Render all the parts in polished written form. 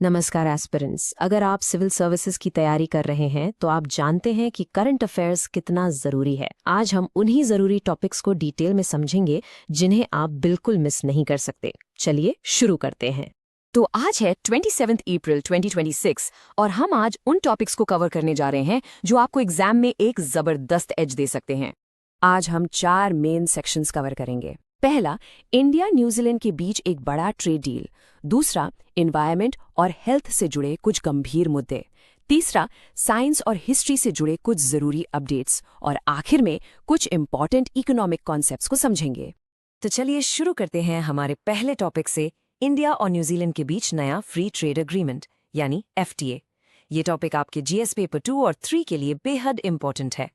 नमस्कार एस्पिरेंट्स। अगर आप सिविल सर्विसेज की तैयारी कर रहे हैं तो आप जानते हैं कि करंट अफेयर्स कितना ज़रूरी है। आज हम उन्हीं ज़रूरी टॉपिक्स को डिटेल में समझेंगे जिन्हें आप बिल्कुल मिस नहीं कर सकते। चलिए शुरू करते हैं। तो आज है 27 अप्रैल 2026 और हम आज उन टॉपिक्स को कवर करने जा रहे हैं जो आपको एग्जाम में एक जबरदस्त एज दे सकते हैं। आज हम 4 मेन सेक्शंस कवर करेंगे। पहला, इंडिया न्यूजीलैंड के बीच एक बड़ा ट्रेड डील। दूसरा, एनवायरनमेंट और हेल्थ से जुड़े कुछ गंभीर मुद्दे। तीसरा, साइंस और हिस्ट्री से जुड़े कुछ जरूरी अपडेट्स। और आखिर में कुछ इंपॉर्टेंट इकोनॉमिक कॉन्सेप्ट्स को समझेंगे। तो चलिए शुरू करते हैं हमारे पहले टॉपिक से, इंडिया और न्यूजीलैंड के बीच नया फ्री ट्रेड एग्रीमेंट यानी FTA। ये टॉपिक आपके GS पेपर 2 और 3 के लिए बेहद इंपॉर्टेंट है।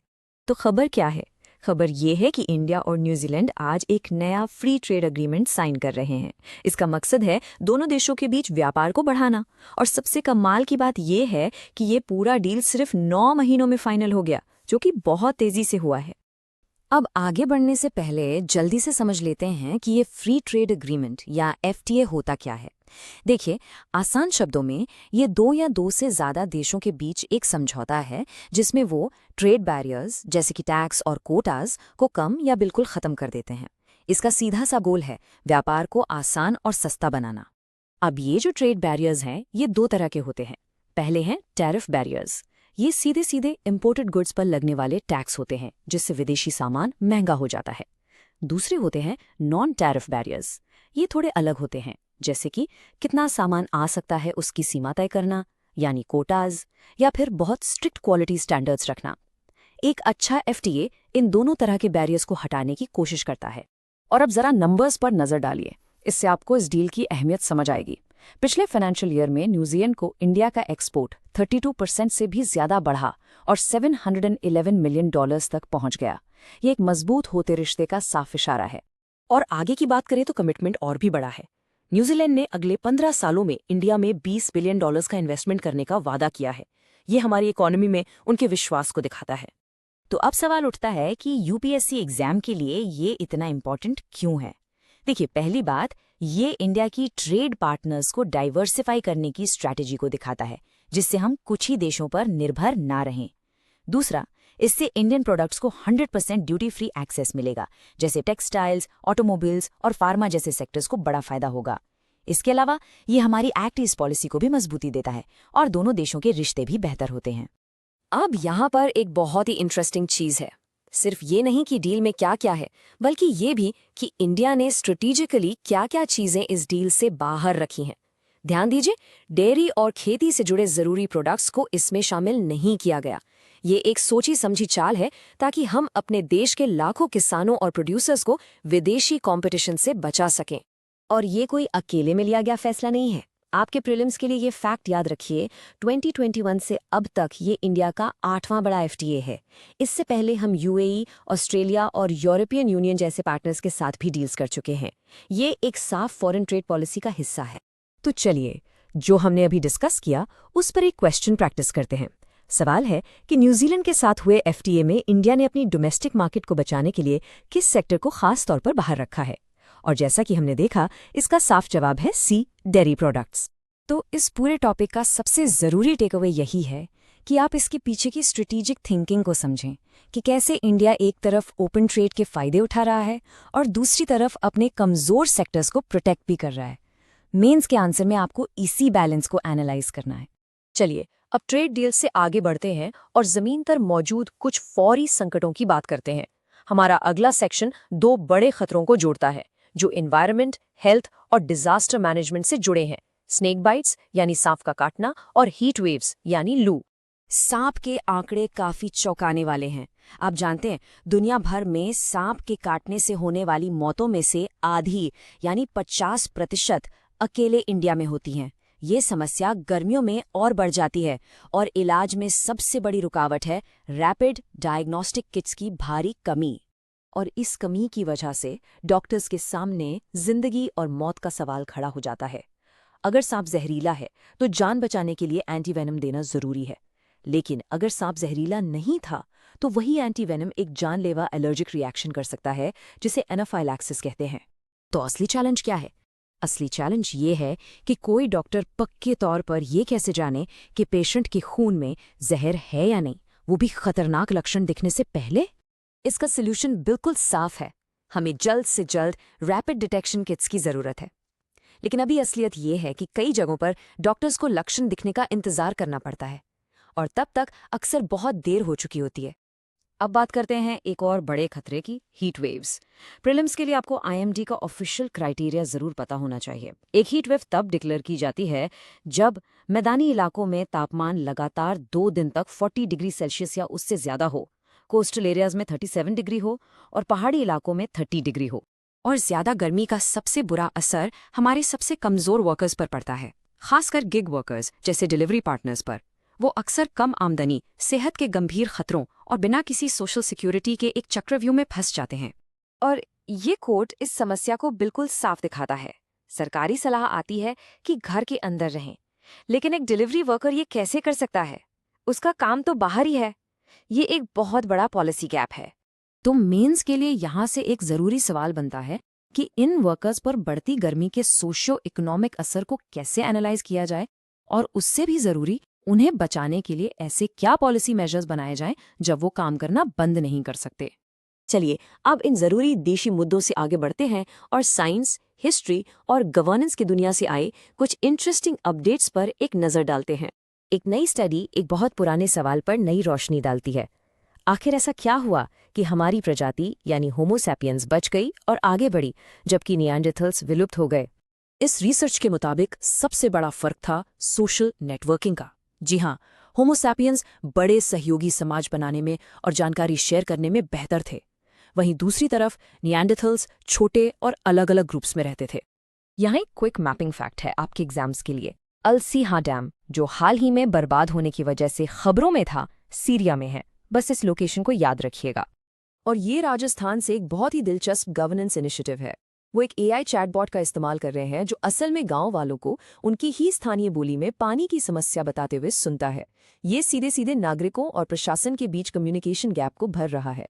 तो खबर क्या है? खबर ये है कि इंडिया और न्यूजीलैंड आज एक नया फ्री ट्रेड एग्रीमेंट साइन कर रहे हैं। इसका मकसद है दोनों देशों के बीच व्यापार को बढ़ाना। और सबसे कमाल की बात ये है कि ये पूरा डील सिर्फ 9 महीनों में फाइनल हो गया, जो कि बहुत तेजी से हुआ है। अब आगे बढ़ने से पहले जल्दी से समझ लेते हैं कि ये फ्री ट्रेड एग्रीमेंट या FTA होता क्या है। देखिए, आसान शब्दों में ये दो या दो से ज़्यादा देशों के बीच एक समझौता है जिसमें वो ट्रेड बैरियर्स जैसे कि टैक्स और कोटाज को कम या बिल्कुल ख़त्म कर देते हैं। इसका सीधा सा गोल है व्यापार को आसान और सस्ता बनाना। अब ये जो ट्रेड बैरियर्स हैं ये दो तरह के होते हैं। पहले हैं टैरिफ बैरियर्स। ये सीधे सीधे इंपोर्टेड गुड्स पर लगने वाले टैक्स होते हैं जिससे विदेशी सामान महंगा हो जाता है। दूसरे होते हैं नॉन टैरिफ बैरियर्स। ये थोड़े अलग होते हैं, जैसे कि कितना सामान आ सकता है उसकी सीमा तय करना यानी कोटाज, या फिर बहुत स्ट्रिक्ट क्वालिटी स्टैंडर्ड्स रखना। एक अच्छा FTA इन दोनों तरह के बैरियर्स को हटाने की कोशिश करता है। और अब जरा नंबर्स पर नजर डालिए, इससे आपको इस डील की अहमियत समझ आएगी। पिछले फाइनेंशियल ईयर में न्यूजीलैंड को इंडिया का एक्सपोर्ट 32% से भी ज्यादा बढ़ा और $711 मिलियन तक पहुंच गया। ये एक मजबूत होते रिश्ते का साफ इशारा है। और आगे की बात करें तो कमिटमेंट और भी बड़ा है। न्यूजीलैंड ने अगले 15 सालों में इंडिया में $20 बिलियन का इन्वेस्टमेंट करने का वादा किया है। ये हमारी इकोनॉमी में उनके विश्वास को दिखाता है। तो अब सवाल उठता है कि UPSC एग्जाम के लिए ये इतना इम्पोर्टेंट क्यों है। देखिए, पहली बात, ये इंडिया की ट्रेड पार्टनर्स को डाइवर्सिफाई करने की स्ट्रैटेजी को दिखाता है जिससे हम कुछ ही देशों पर निर्भर ना रहें। दूसरा, इससे इंडियन प्रोडक्ट्स को 100% ड्यूटी फ्री एक्सेस मिलेगा, जैसे टेक्सटाइल्स, ऑटोमोबाइल्स और फार्मा जैसे सेक्टर्स को बड़ा फायदा होगा। इसके अलावा ये हमारी एक्ट ईस्ट पॉलिसी को भी मजबूती देता है और दोनों देशों के रिश्ते भी बेहतर होते हैं। अब यहाँ पर एक बहुत ही इंटरेस्टिंग चीज़ है। सिर्फ ये नहीं कि डील में क्या क्या है, बल्कि ये भी कि इंडिया ने स्ट्रेटेजिकली क्या क्या चीज़ें इस डील से बाहर रखी हैं। ध्यान दीजिए, डेयरी और खेती से जुड़े ज़रूरी प्रोडक्ट्स को इसमें शामिल नहीं किया गया। ये एक सोची समझी चाल है ताकि हम अपने देश के लाखों किसानों और प्रोड्यूसर्स को विदेशी कंपटीशन से बचा सकें। और ये कोई अकेले में लिया गया फैसला नहीं है। आपके प्रीलिम्स के लिए ये फैक्ट याद रखिए, 2021 से अब तक ये इंडिया का 8वां बड़ा FTA है। इससे पहले हम UAE, ऑस्ट्रेलिया और यूरोपियन यूनियन जैसे पार्टनर्स के साथ भी डील्स कर चुके हैं। ये एक साफ फॉरेन ट्रेड पॉलिसी का हिस्सा है। तो चलिए, जो हमने अभी डिस्कस किया उस पर एक क्वेश्चन प्रैक्टिस करते हैं। सवाल है कि न्यूजीलैंड के साथ हुए FTA में इंडिया ने अपनी डोमेस्टिक मार्केट को बचाने के लिए किस सेक्टर को खास तौर पर बाहर रखा है। और जैसा कि हमने देखा, इसका साफ जवाब है C, डेयरी प्रोडक्ट्स। तो इस पूरे टॉपिक का सबसे ज़रूरी टेकअवे यही है कि आप इसके पीछे की स्ट्रेटेजिक थिंकिंग को समझें कि कैसे इंडिया एक तरफ ओपन ट्रेड के फ़ायदे उठा रहा है और दूसरी तरफ अपने कमज़ोर सेक्टर्स को प्रोटेक्ट भी कर रहा है। मेंस के आंसर में आपको इसी बैलेंस को एनालाइज करना है। चलिए, अब ट्रेड डील से आगे बढ़ते हैं और ज़मीन पर मौजूद कुछ फौरी संकटों की बात करते हैं। हमारा अगला सेक्शन दो बड़े खतरों को जोड़ता है जो एनवायरनमेंट, हेल्थ और डिजास्टर मैनेजमेंट से जुड़े हैं। स्नेक बाइट्स यानी सांप का काटना और हीट वेव्स यानी लू। सांप के आंकड़े काफी चौंकाने वाले हैं। आप जानते हैं, दुनिया भर में सांप के काटने से होने वाली मौतों में से आधी यानी 50% अकेले इंडिया में होती हैं। ये समस्या गर्मियों में और बढ़ जाती है और इलाज में सबसे बड़ी रुकावट है रैपिड डायग्नोस्टिक किट्स की भारी कमी। और इस कमी की वजह से डॉक्टर्स के सामने जिंदगी और मौत का सवाल खड़ा हो जाता है। अगर सांप जहरीला है तो जान बचाने के लिए एंटीवेनम देना जरूरी है, लेकिन अगर सांप जहरीला नहीं था तो वही एंटीवेनम एक जानलेवा एलर्जिक रिएक्शन कर सकता है जिसे एनाफाइलैक्सिस कहते हैं। तो असली चैलेंज क्या है? असली चैलेंज ये है कि कोई डॉक्टर पक्के तौर पर ये कैसे जाने कि पेशेंट के खून में जहर है या नहीं, वो भी खतरनाक लक्षण दिखने से पहले। इसका सॉल्यूशन बिल्कुल साफ है, हमें जल्द से जल्द रैपिड डिटेक्शन किट्स की ज़रूरत है। लेकिन अभी असलियत ये है कि कई जगहों पर डॉक्टर्स को लक्षण दिखने का इंतज़ार करना पड़ता है और तब तक अक्सर बहुत देर हो चुकी होती है। अब बात करते हैं एक और बड़े खतरे की, हीट वेव्स। प्रीलिम्स के लिए आपको IMD का ऑफिशियल क्राइटेरिया ज़रूर पता होना चाहिए। एक हीट वेव तब डिक्लेयर की जाती है जब मैदानी इलाकों में तापमान लगातार 2 दिन तक 40 डिग्री सेल्सियस या उससे ज़्यादा हो, कोस्टल एरियाज में 37 डिग्री हो और पहाड़ी इलाकों में 30 डिग्री हो। और ज़्यादा गर्मी का सबसे बुरा असर हमारे सबसे कमज़ोर वर्कर्स पर पड़ता है, खासकर गिग वर्कर्स जैसे डिलीवरी पार्टनर्स पर। वो अक्सर कम आमदनी, सेहत के गंभीर खतरों और बिना किसी सोशल सिक्योरिटी के एक चक्रव्यूह में फंस जाते हैं। और ये कोट इस समस्या को बिल्कुल साफ दिखाता है। सरकारी सलाह आती है कि घर के अंदर रहें, लेकिन एक डिलीवरी वर्कर ये कैसे कर सकता है? उसका काम तो बाहर ही है। ये एक बहुत बड़ा पॉलिसी गैप है। तो मेंस के लिए यहाँ से एक ज़रूरी सवाल बनता है कि इन वर्कर्स पर बढ़ती गर्मी के सोशियो इकोनॉमिक असर को कैसे एनालाइज किया जाए, और उससे भी ज़रूरी, उन्हें बचाने के लिए ऐसे क्या पॉलिसी मेजर्स बनाए जाएं जब वो काम करना बंद नहीं कर सकते। चलिए अब इन ज़रूरी देशी मुद्दों से आगे बढ़ते हैं और साइंस, हिस्ट्री और गवर्नेंस की दुनिया से आए कुछ इंटरेस्टिंग अपडेट्स पर एक नज़र डालते हैं। एक नई स्टडी एक बहुत पुराने सवाल पर नई रोशनी डालती है। आखिर ऐसा क्या हुआ कि हमारी प्रजाति यानी होमो सैपियंस बच गई और आगे बढ़ी, जबकि निएंडरथल्स विलुप्त हो गए? इस रिसर्च के मुताबिक सबसे बड़ा फर्क था सोशल नेटवर्किंग का। जी हाँ, होमो सैपियंस बड़े सहयोगी समाज बनाने में और जानकारी शेयर करने में बेहतर थे। वहीं दूसरी तरफ निएंडरथल्स छोटे और अलग अलग ग्रुप्स में रहते थे। यहाँ एक क्विक मैपिंग फैक्ट है आपके एग्जाम्स के लिए। अल-सिहा डैम, जो हाल ही में बर्बाद होने की वजह से खबरों में था, सीरिया में है। बस इस लोकेशन को याद रखिएगा। और ये राजस्थान से एक बहुत ही दिलचस्प गवर्नेंस इनिशिएटिव है। वो एक AI चैटबॉट का इस्तेमाल कर रहे हैं जो असल में गांव वालों को उनकी ही स्थानीय बोली में पानी की समस्या बताते हुए सुनता है। ये सीधे सीधे नागरिकों और प्रशासन के बीच कम्युनिकेशन गैप को भर रहा है।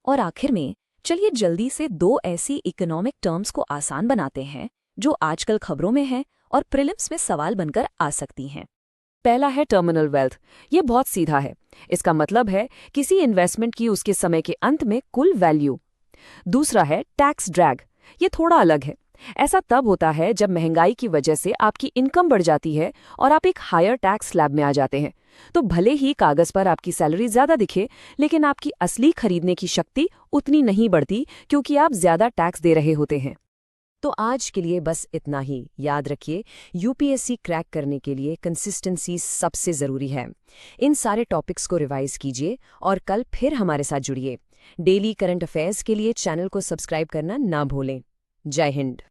और आखिर में चलिए जल्दी से 2 ऐसी इकोनॉमिक टर्म्स को आसान बनाते हैं जो आजकल खबरों में हैं और प्रीलिम्स में सवाल बनकर आ सकती हैं। पहला है टर्मिनल वेल्थ। ये बहुत सीधा है। इसका मतलब है किसी इन्वेस्टमेंट की उसके समय के अंत में कुल वैल्यू। दूसरा है टैक्स ड्रैग। ये थोड़ा अलग है। ऐसा तब होता है जब महंगाई की वजह से आपकी इनकम बढ़ जाती है और आप एक हायर टैक्स स्लैब में आ जाते हैं। तो भले ही कागज पर आपकी सैलरी ज्यादा दिखे, लेकिन आपकी असली खरीदने की शक्ति उतनी नहीं बढ़ती क्योंकि आप ज्यादा टैक्स दे रहे होते हैं। तो आज के लिए बस इतना ही। याद रखिए, UPSC क्रैक करने के लिए कंसिस्टेंसी सबसे ज़रूरी है। इन सारे टॉपिक्स को रिवाइज कीजिए और कल फिर हमारे साथ जुड़िए। डेली करंट अफेयर्स के लिए चैनल को सब्सक्राइब करना ना भूलें। जय हिंद।